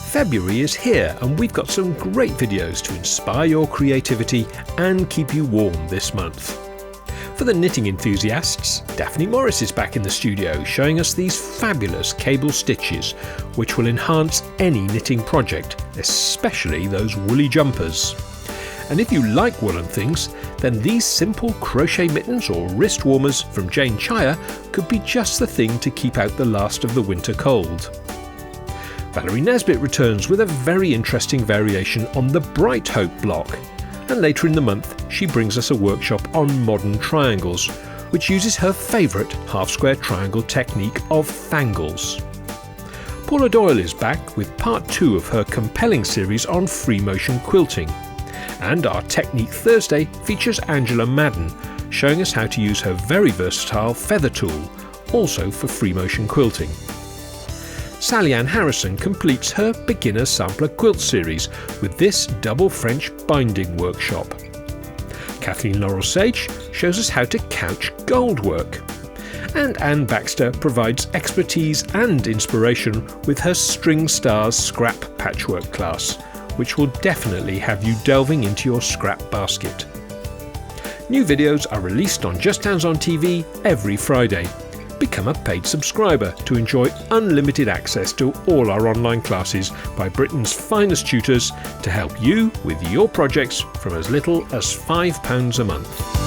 February is here and we've got some great videos to inspire your creativity and keep you warm this month. For the knitting enthusiasts, Daphne Morris is back in the studio showing us these fabulous cable stitches which will enhance any knitting project, especially those woolly jumpers. And if you like woolen things, then these simple crochet mittens or wrist warmers from Jane Chaya could be just the thing to keep out the last of the winter cold. Valerie Nesbitt returns with a very interesting variation on the Bright Hope block. And later in the month she brings us a workshop on modern triangles, which uses her favourite half-square triangle technique of Thangles. Paula Doyle is back with part 2 of her compelling series on free motion quilting. And our Technique Thursday features Angela Madden, showing us how to use her very versatile feather tool, also for free motion quilting. Sally Ann Harrison completes her Beginner Sampler Quilt series with this double French binding workshop. Kathleen Laurel Sage shows us how to couch gold work. And Anne Baxter provides expertise and inspiration with her String Stars scrap patchwork class, which will definitely have you delving into your scrap basket. New videos are released on Justhands-on.tv every Friday. Become a paid subscriber to enjoy unlimited access to all our online classes by Britain's finest tutors to help you with your projects from as little as £5 a month.